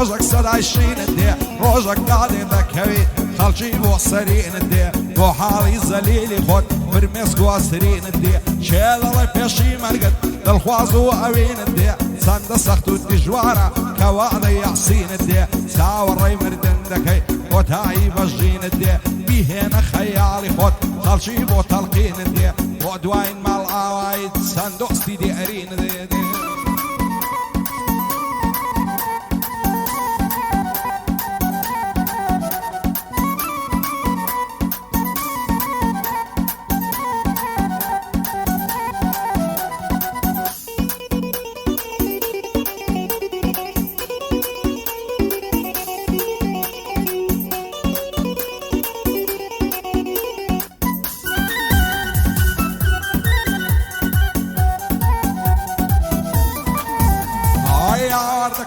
ڕۆژێک سەدای شینت دێ ڕۆژێک دادێ دەکەوی خەڵکی بۆ سەرینت دێ بۆ حاڵی زەلیلی خۆت فرمێسک واسرینت دێ چێ دەڵێ پێشی مەرگت دڵخواز و ئەوینت دێ چەندە سەخت و دژوارە کەوانە یاسینت دێ چاوەڕێی مردن دەکەی کۆتایی بەژینت دێ بیهێنە خەیاڵی خۆت خەڵکی بۆ تەڵقینت دێ بۆ دوایین ماڵ ئاوایت چەند دۆستی دێرینت دێ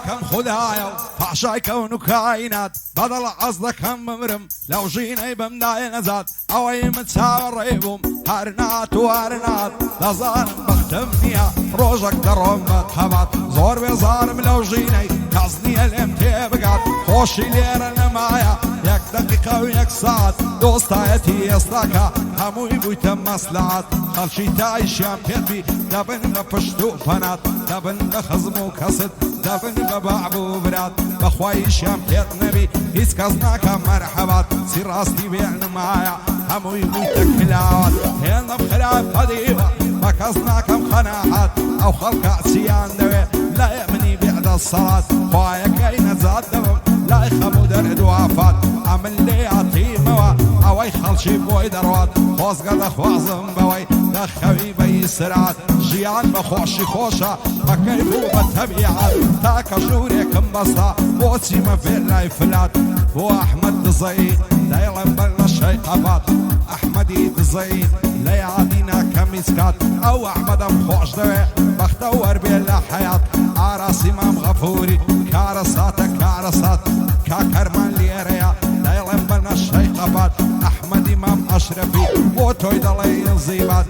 دەکەم خوددایە و پاشای کەون و کاینات بەدڵ عەز دەکەم بمرم لەو ژینەی بەمدایە نەزات ئەوەی من چاوەڕێ بووم هەر نات و هەر نات دەزانم بەختم نییە ڕۆژێک دەڕۆم بە قەبات زۆر بێزارم لەو ژینەی کەس نییە لێم تێبگات خۆشی لێرە نەمایە یەک دەقیقە و یەک ساعت دۆستایەتی ئێستاکە هەمووی بوویتە مەسلحات خەڵکی تایشیان پێبی دەبن بە پشت و پەنات دەبن بە خزم و کەست دەبن بە باعب و برات بەخواییشیان پێت نەبی هیچ کەس ناکە مەرحەبات چی ڕاستی بێ نمایە هەمووی بوویتە کلاوات هێنە بخراپ هەدیوە بە کەس ناکەم خەناحات ئەو خەڵکە چیان دەوێ لای منی بێدە سەڵات خوایەکەی نەجات دەبم لای خەم و دەردوافات ئەمن لێ ئاتیمەوە ئەوەی خەڵکی بۆی دەڕوات خۆزگە دەخوازم بەوەی دەخەوی بەی سرات ژیان بە خۆشی خۆشە بەکەی بوو بە تەبیعات تاکە ژوورێکم بەستا بۆچی مەفێر لای فلات بۆ ئەحمەد دزەی دەیڵێم بەر لە شەی قەبات ئەحمەدی دزەی لە یادی ناکەم میسکات ئەو ئەحمەدەم خۆش دەوێ بەختە وەربێ لە حەیات ئاراسی مام غەفووری کارە ساتە کارە سات کاکەرمان لێرەیە دەیڵێم بەر لە شەی قەبات ئەحمەدی مام ئەشرەفی بۆ تۆی دەڵێ زیبات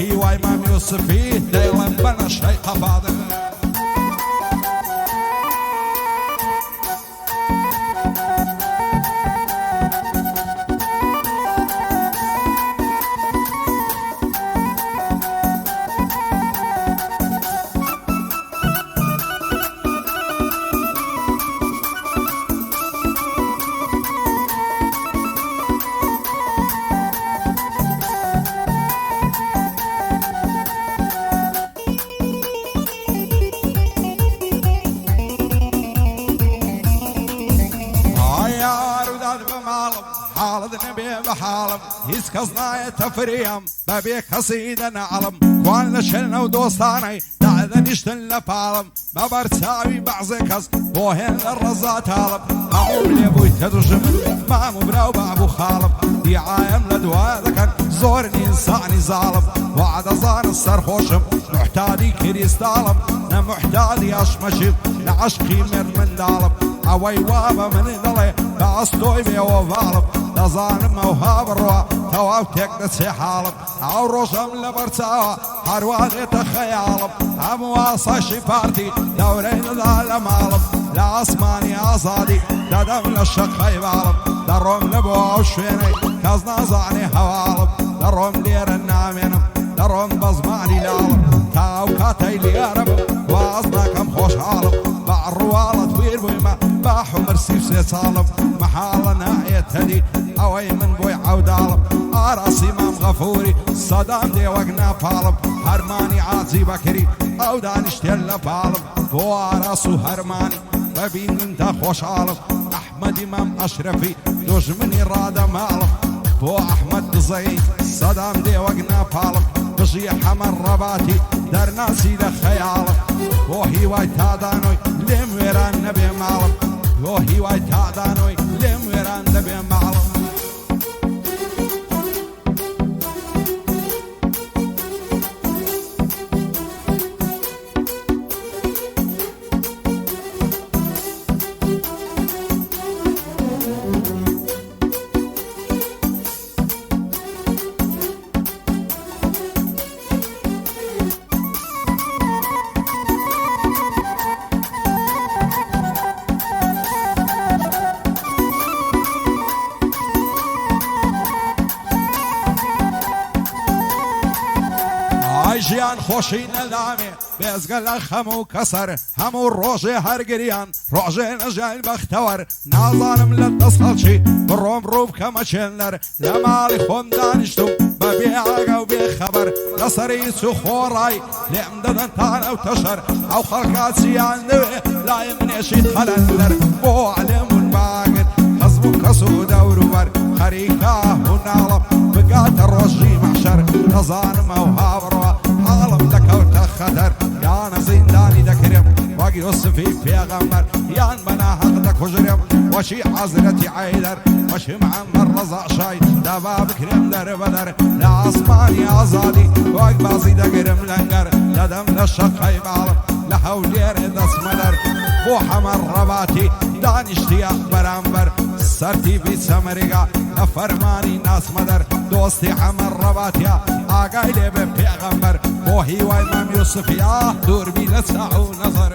هیوای مام یوسفی دەیڵێم بەر لە شەی قەبات حاڵت نەبێ بە حاڵم هیچ کەس نایە تەفریم بەبێ کەسی دەنەعڵم کوان لە شەرنە و دۆستانەی دادەنیشتن لە پاڵم بە بەرچاوی بەعزێ کەس بۆ هێن لە ڕەزا تاڵم هەموو لێ بووی تەدژمن مام و برا و باب و خاڵم دیعایم لە دوا دەکەن زۆر ئینسانی زاڵم وعدەزانە سەرخۆشم محتادی کریستاڵم نەمحتادی ئەشمەشیم لە عەشقی مێر منداڵم ئەوەی وا بە من دەڵێ بە ئەستۆی بێوە باڵم دەزانم ئەوها بڕوا تەواو تێک دەچێ حاڵم ئەو ڕۆژەم لە بەرچاوە هەروانێتە خەیاڵم هەموو ئاسایشی پارتی دەورەی دەدا لە ماڵم لە ئاسمانی ئازادی دەدەم لە شەقەی باڵم دەڕۆم لە بۆ ئەو شوێنەی کەس نازانێ هەواڵم دەڕۆم لێرە نامێنم دەڕۆم بە زمانی لاڵم تا ئەو کاتەی لێرە بم واز ناکەم خۆشحاڵم بە ڕواڵەت ویر بوویمە با حمر سیف سێ چاڵم مەحاڵە نایێت هەدی ئەوەی من بۆی عەوداڵم ئاراسی مام غەفووری سەدام دێ وەک ناپاڵم هەرمانی عاجی بەکری ئەو دانیشتێن لە پاڵم بۆ ئاراس و هەرمانی بەبینن تا خۆشحاڵم ئەحمەدی مام ئەشرەفی دوژمنی ڕادە ماڵم بۆ ئەحمەد دزەی سەدام دێ وەک ناپاڵم بژی حەمەر ڕەباتی دەرناسی لە خەیاڵم بۆ هیوای تادانۆی لێم وێران نەبێ ماڵم بۆ هیوای تادانۆی لێم وێران دەبێ ماڵم ژیان خۆشی نەدامێ بێزگە لە خەم و کەسەر هەموو ڕۆژێ هەرگریان ڕۆژێ نەژای بەختەوەر نازانم لە دەست خەڵکی بڕۆم ڕوو بکەمە چێنەر لە ماڵی خۆم دانیشتم بە بێئاگا و بێخەبەر لەسەری چوو خۆڕای لێم دەدەن تان ئەو تەشەر ئەو خەڵکا چیان دەوێ لای منێشی خەلەندەر بۆ عەلێمون باگر حەزب و کەس و دەوروبەر خەریکا هوناڵم بگاتە ڕۆژی مەحشەر نەزانم ئەو هاوڕەوە حاڵم دەکەوتە خەتەر یانە زیندانی دەکرێم وەک یوسفی پێغەمبەر یان بەناحەق دەکوژرێم وەشی حەزرەتی عەیدەر وەشی محەممەد ڕەزا شای دابا بکرێم دەربەدەر لە ئاسمانی ئازادی وەک بازی دەگرم لەنگەر دەدەم لە شەقەی باڵم لە هەولێرێ دەسمەدەر بۆ حەمەد ڕەباتی دانیشتیە بەرامبەر سەرتی بیچەمەریگا لە فەرمانی ناسمەدەر دۆستی حەمەد ڕەباتیە ئاگای لێ بێ پێغەمبەر بۆ هیوای مەم یوسفیا دووربی لە چاو و نەزەر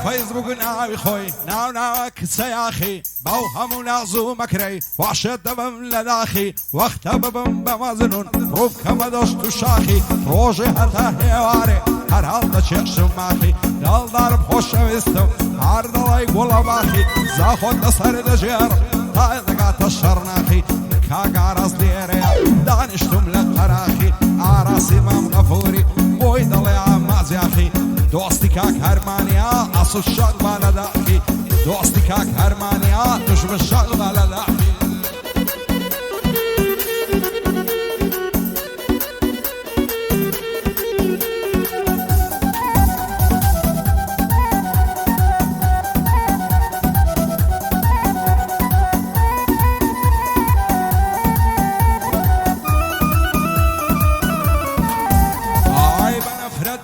فەیسبووک ناوی خۆی ناوناوە کچە یاخی باو هەموو نازوو مەکرەی واشێت دەبم لە داخی وەختە ببم بە مەزنون ڕوو بکەمە دۆشت و شاخی ڕۆژێ هەتا هێوارێ هەر هەڵ دەچێشم ماخی دڵدارم خۆشەویستم هەر دڵی گوڵە باخی زاخۆت لەسەر دەژێڕ تا دەگاتە شەڕناخی کاگاڕاست لێرەیە دانیشتم لە قەراخی ئاراسی مام غەفووری بۆی دڵێ ئامازیاخی دۆستی کاک هەرمانیا ئەسو شەق با لە داخی دۆستی کاک هەرمانیا دژمن شەق با لە داخی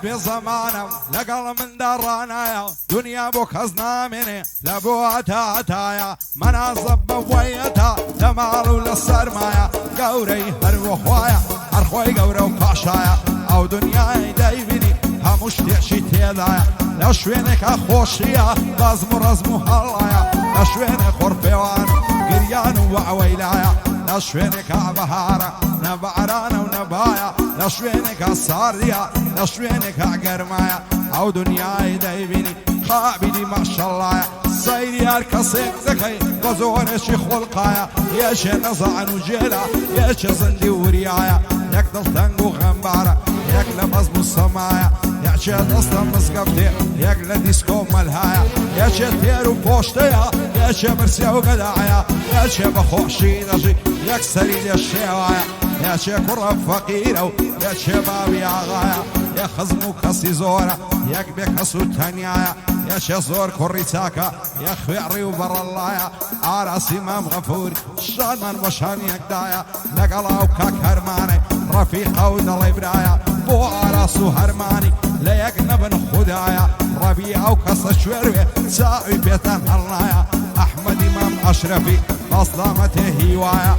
بێزەمانم لەگەڵ مندا ڕانایە دنیا بۆ کەس نامێنێ لە بۆ هەتایە مەنازەب بەوەیەتا لە ماڵ و لە سەرمایە گەورەی هەروەخوایە هەرخۆی گەورە و پاشایە ئەو دنیای دەیبینی هەموو شتێکی تێدایە لە شوێنێکە خۆشیە بەزم و ڕەزم و هەڵایە لە شوێنێ خۆرپێوان گریان و وەعوەیلایە لە شوێنێکە بەهارە نەبعرانە و نەبایە لە شوێنێکە ساردیە لە شوێنێکە گەرمایە ئەو دنیای دەیبینی خابیدی ماشەڵایە سەیری هەر کەسێک دەکەی بە زۆرێکی خۆڵقایە یەکێ نەزان و جێرە یەکێ زەندی وریایە یەک دڵتەنگ و غەمبارە یەک لە بەزم و سەمایە یەکێ دەستە مزگەفتێ یەک لە دیسکۆ مەلهایە یەکێ تێر و پۆشتەیە یەکێ برسێ و گەدایە یەکێ بە خۆشی دەژی یەک سەری لێ شێوایە یەکێ کوڕە فەقیرە و یەکێ بابی ئاغایە یەک خزم و کەسی زۆرە یەک بێ کەس و تەنیایە یەکێ زۆر کوڕی چاکە یەک خوێڕی و بەڕەڵایە ئاراسی مام غەفوور شانمان وەشان یەکدایە لەگەڵ ئەو کاک هەرمانەی ڕەفیقە و دەڵێ برایە بۆ ئاراس و هەرمانی لە یەک نەبن خودایە ڕەبی ئەو کەسە شوێروێ چاوی پێتان هەڵنایە ئەحمەدی مام ئەشرەفی بەسلامەتێ هیوایە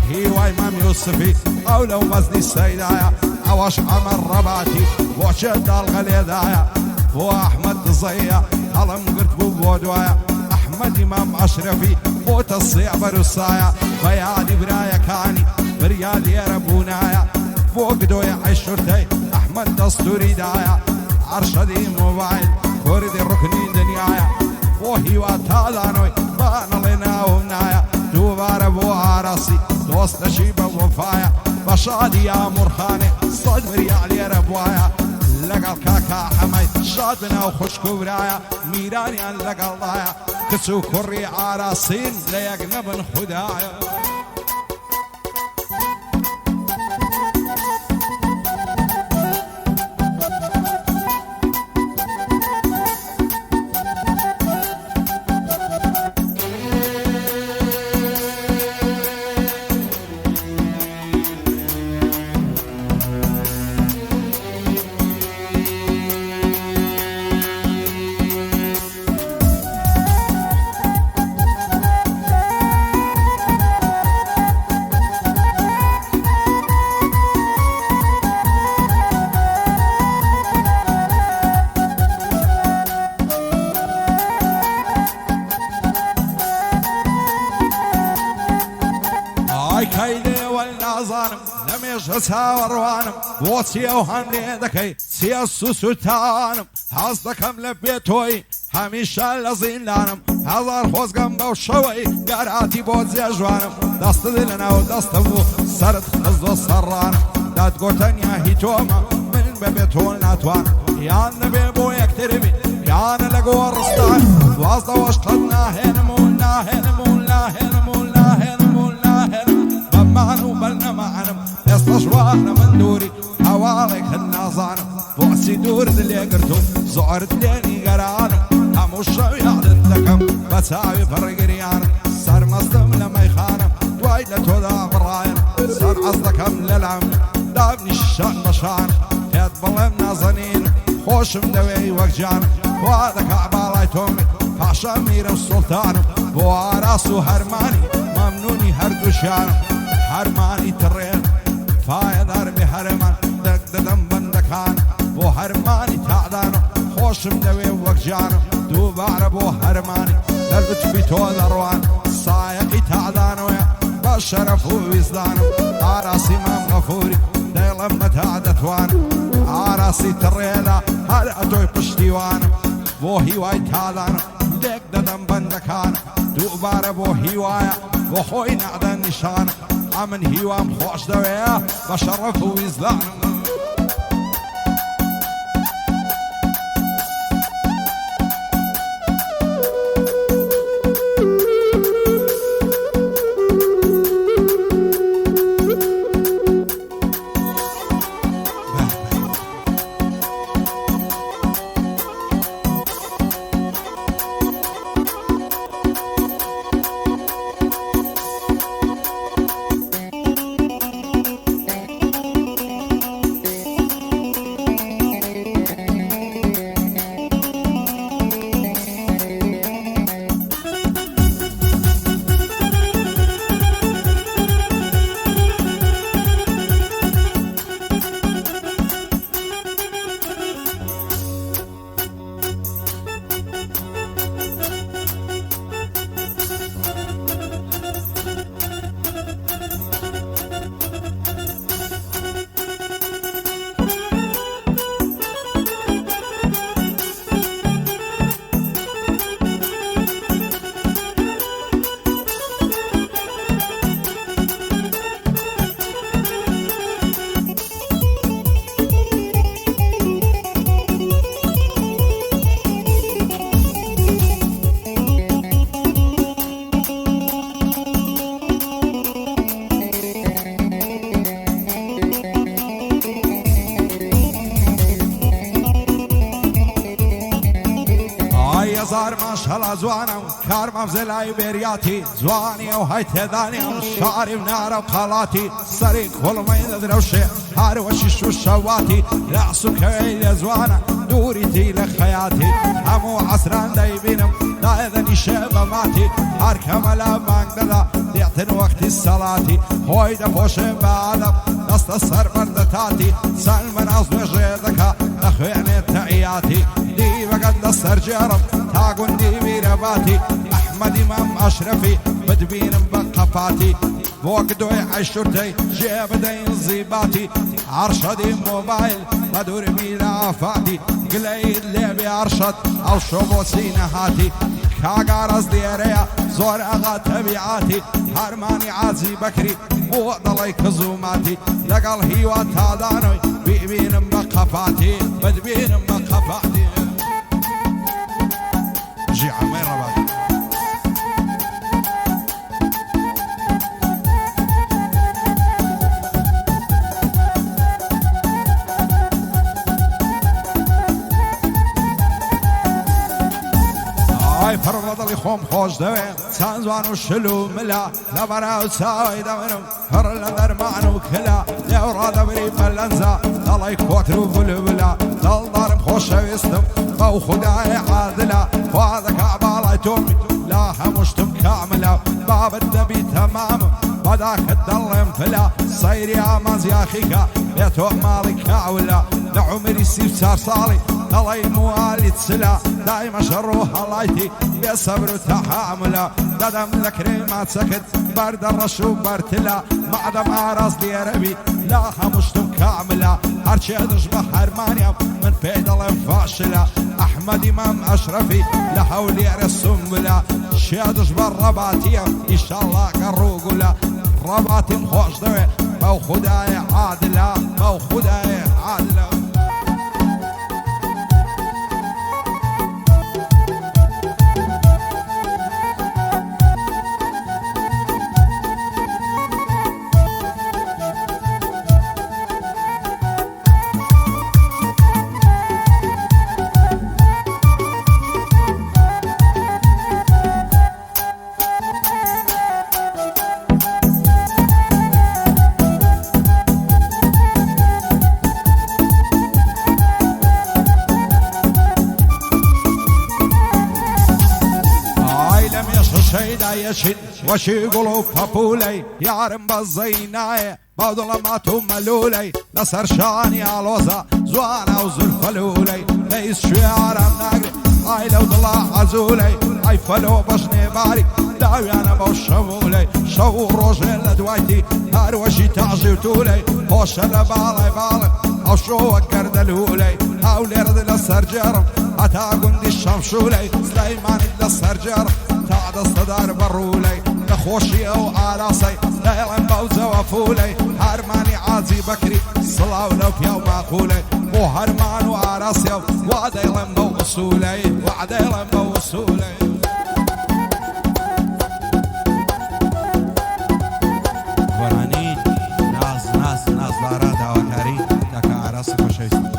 هیوای مام یوسفی ئەو لەو مەزنی سەیدایە ئەوەش حەمەد ڕەباتی بۆچێ داڵغە لێدایە بۆ ئەحمەد دزەیە هەڵم گرت بوو بۆ دوایە ئەحمەدی مام ئەشرەفی بۆتە سێبەر و سایە بە یادی برایەکانی بریا لێرە بوونایە بۆ گدۆی عەیشورتەی ئەحمەد دەستوری دایە عەرشەدی موبایل کوردی ڕوکنی دنیایە بۆ هیوا تادانۆی بانەڵێ ناوم نایە دووبارە بۆ ئاراسی دۆستەشی بە وەفایە بە شادی یاموورخانێ سەد بریا لێرە بوایە لەگەڵ کاکا ئەمەی شاد بناو خوشک و برایە میرانیان لەگەڵدایە کچ و کوڕی ئاراسین لە یەک نەبن خودایە بە چاوەڕوانم بۆچی ئەو هەم لێ دەکەی چیە سوس و تاوانم حەز دەکەم لە بێ تۆی هەمیشە لە زیندانم هەزار خۆزگەم بەو شەوەی گەراتی بۆ جێژوانم دەستت لەناو دەستم و سەرت خزدۆ سەڕانم دادگۆتەنیا هی تۆمە من بەبێ تۆ ناتوانم یان نەبێ بۆ یەکتربی یانە لە گۆڕستان دوازدەوەش قەت ناهێنم و ناهێنم و ناهێنم و ناهێنم و ناهێنم بەمان و بەرنەمانم ئێستەش وانە من دووری هەواڵێک هەن نازانم بۆچی دوورت لێگرتوم زۆرت لێنی گەرانم هەموو شەو یادت دەکەم بە چاوی پڕگریانم سەرمەستم لە مەیخانم دوای لە تۆدا بڕایم سەر عەز دەکەم لەلام دابنی شان بەشانم پێت بڵێم نازەنینم خۆشم دەوێی وەک جانم وا دەکا باڵای تۆمی پاشە میرم سوڵتانم بۆ ئاراس و هەرمانی مەمنونی هەردووشیانم هەرمانی تڕێن فایەدار بێ هەرمان دەک دەدەم بەندەکان بۆ هەرمانی تاعدانم خۆشم دەوێ وەک جانم دووبارە بۆ هەرمانی دەربچبی تۆ دەڕوان سایەقی تاعدانەوەیە بە شەرەف و ویزدانم ئاراسی مام غەفوری دەیڵەم بەتا دەتوانم ئاراسی تڕێدا هەر ئەتۆی پشتیوانم بۆ هیوای تادانم لێک دەدەم بەندەکانم دووبارە بۆ هیوایە بۆ خۆی نەعدە نیشانم ئەمن هیوام خۆش دەوەیە بە شەڕەف و ویزدانم هزار ماشەڵا جوانم کارمام زلای بێریاتی جوانی ئەو های تێدانیم شاری و نارە و قاڵاتی سەری کوڵمەی دەدرەوشێ هەروەشی شوشەواتی لاس و کەوێی لێ جوانە دووریتی لە خەیاتی هەموو عەسران دەیبینم دایدەنی شێبەماتی هەر کەمەلا مانگ دەدا دێتن وەختی سەڵاتی خۆی دەپۆشێ بە ئادەم دەستە سەر بەردەتاتی سەلمەناز نوێژێ دەکا دەخوێنێت تەعیاتی دیڤەکەت لەسەر جێڕم تا گوندی میرەباتی ئەحمەدی مام ئەشرەفی بتبینم بە قەپاتی بۆ گدۆی عەیشورتەی ژێ بدەین زیباتی عەرشەدی مۆبایل بە دووربینە ئافاتی گلەیت لێبێ عەرشەد ئەو شۆ بۆچی نەهاتی کاگارەز دیێرەیە زۆر ئەغا تەبیعاتی هەرمانی عاجی بەکری بۆ دەڵی کزوماتی لەگەڵ هیوا تادانۆی ببینم بە قەپاتی بتبینم بە قەپاتی جي عمي رباطي ئای پڕبەدڵی خۆم خۆش دەوێ چەند جوان و شل و ملا لەبەراو چاوی دەمرم پڕ لە دەرمان و کلا لێو ڕادەبری بەلەنجە دەڵی کۆتر و بولبلا دڵدارم خۆشەویستم بەو خودای عادلە خوا دەکا باڵای تۆمی لا هەموو شتم کاملە بابت دەبی تەمامم بەداکەت دەڵێم پلا سەیری ئامانزیاخیکە بێتۆ ماڵی کاولە لە عومری 34 ساڵی دەڵی موالی چلا دایمە شەڕ و هەڵایتی بێ سەبر و تەحاملە دەدەم لە کرێماچەکەت برد الرشوب برتلا معدم عراس ديربي لا خمشتم كاملة هرشي دجبة حرمانيا من فيدل فاشلة أحمد إمام أشرفي لحولي رسوملا شادش بالرباطية إن شاء الله كروغلا رباطي مخوش دوي بو خداي عادلة بو خداي عادلة شيدا يشد وشي قلوب فبولي يارم بالزيناي بظلماتهم ملولي لسر شاني عالوزا زوانا وزلفلولي ليس شعار مناقل اي لو ضلع عزولي اي فلو بشني باري داوي انا بوشمولي شو روجين لدوايتي هاروشي تعجي وتولي خوش لبالي بالي او شو وكردلولي هاولي رد لسر جرم حتى قندي الشمشولي سليمان لسر جرم تعد الصدار برولي نخوشي او عراسي ليلن بوزة وفولي هرماني عازي بكري صلاة ولو بيو معقولي مو هرمان وعراسي وعدي لن بوصولي وعدي لن بوصولي قراني ناس دارات وكاري تاكا عراسي بشيست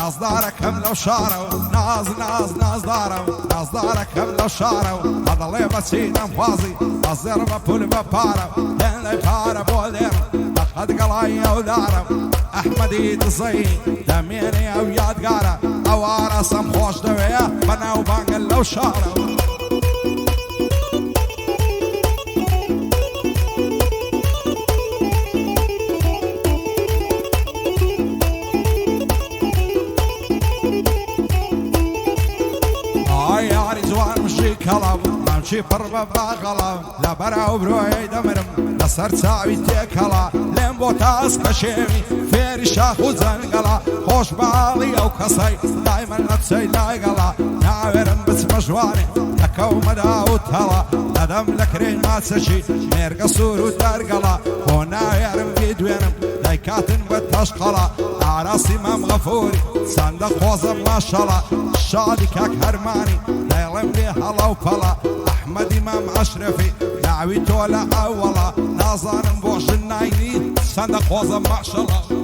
ناس دارك هم لو شاروا ناس دارك هم لو شاروا هذا اللي بسيط انفاضي الزربة بول ببارة لين لي بارة بولير أخذ قلايا ودارة أحمدي تصي دميني أو ياد قارة أو عرسم خوش دوية بنا وبانقل لو شاروا كلام ماشي فربا باغلا لا برا وبروي دمرم لسر ساوي تكلا لين بوتاس كشيمي فيري شاخ وزنقلا خوش بالي او كسي دايما نفسي لاقلا ناورم بس مجواني لكو مدى وتلا ندم لكرين ما تسشي ميرقا سور ودرقلا هنا يرم بيدوينم دايكاتن بتشقلا عراسي مام غفوري صندق وزم ما شاء شادي كاك هرماني دايلم لي هلا وفلا احمد امام اشرفي دعوي تولا اولا نازان بوش النايني صندق وزم ما شاء الله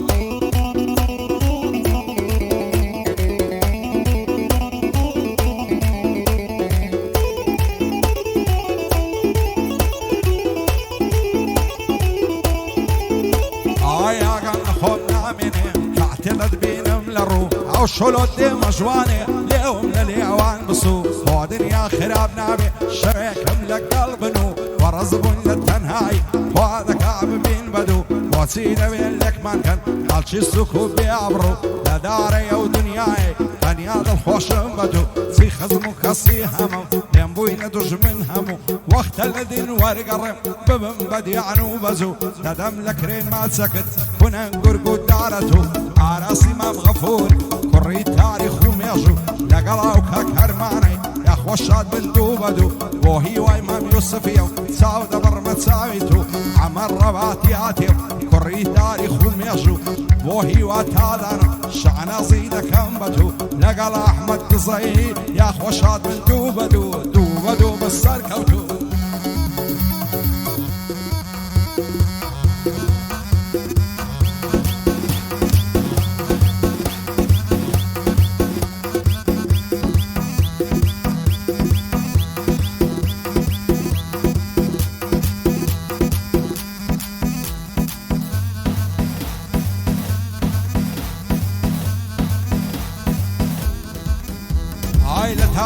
او شلوت دي مجواني اليوم لليوان بصو هو دنيا خراب نابي شريكم لك قلبنو ورزبون للتنهاي وهذا كعب بين بدو وسيدة بين لك من كان حالشي السكوب بيعبرو لداري او دنياي بنياد الخوش بدو سي خزمو كسي همو ينبوي ندوج من همو وقت الذين ورقرم ببن بدي عنو بزو تدم لك رين ما سكت كنا نقرقود دارتو عراسي مام غفور كري تاريخ وميجو لقلاو كاك هرماني يا خوشاد بنتو بدو وهي وايمام يوسفيو ساودة برمت ساويتو عمر رباتياتيو كري تاريخ وميجو وهي واتادانا شعنا زيدا كمبتو لقل احمد قصي يا خوشاد بنتو بدو بالسر كوتو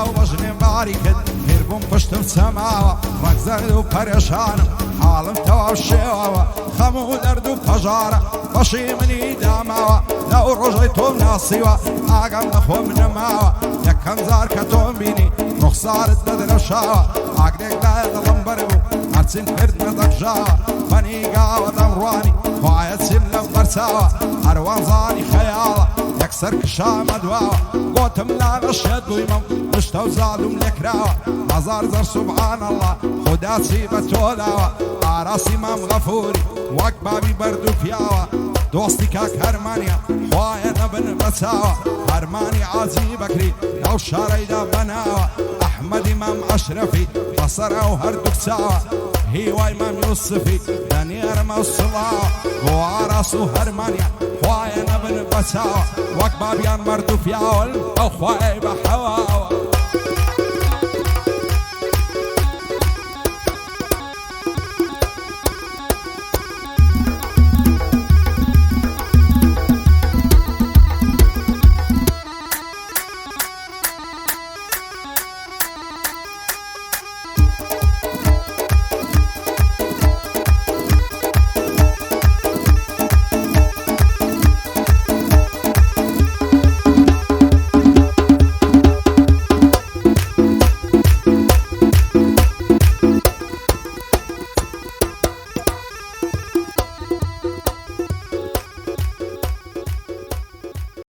و بەژنێ باری کرد پێر بووم پشتم چەماوە ڕەنگ زەرد و پەرێشانم حاڵم تەواو شێواوە خەم و دەرد و پەژارە بەشی منی داماوە لەو ڕۆژەی تۆم ناسیوە ئاگەم لە خۆم نەماوە یەکەم جار کە تۆم بینی ڕوخسارت دەدرەشاوە ئاگرێک لایە دڵم بەربوو هەرچیم کرد نەدەبژاوە بەنی گاوە دەمڕوانی خوایە چیم لەم بەرچاوە هەروان زانی خەیاڵە یەکسەر کشامە دواوە گۆتم لاغەشێ دویمەم پشتە و زادوم لێکراوە هەزار زەر سوبحان الله خوددا چی بە تۆ داوە ئاراسی مام غەفوری وەک بابی بەرد و پیاوە دۆستی کاک هەرمانیە خوایە نەبن بەچاوە هەرمانی عاجی بەکری لەو شارەیدا بەناوە ئەحمەدی مام ئەشرەفی بەسەرە و هەردووک چاوە هیوای مام یوسفی دەنێرمە و سڵاوە بۆ ئاراس و هەرمانیە خوایە نەبن بەچاوە وەک بابیان مەرد و پیاوە ئەو خوای بە حەواوە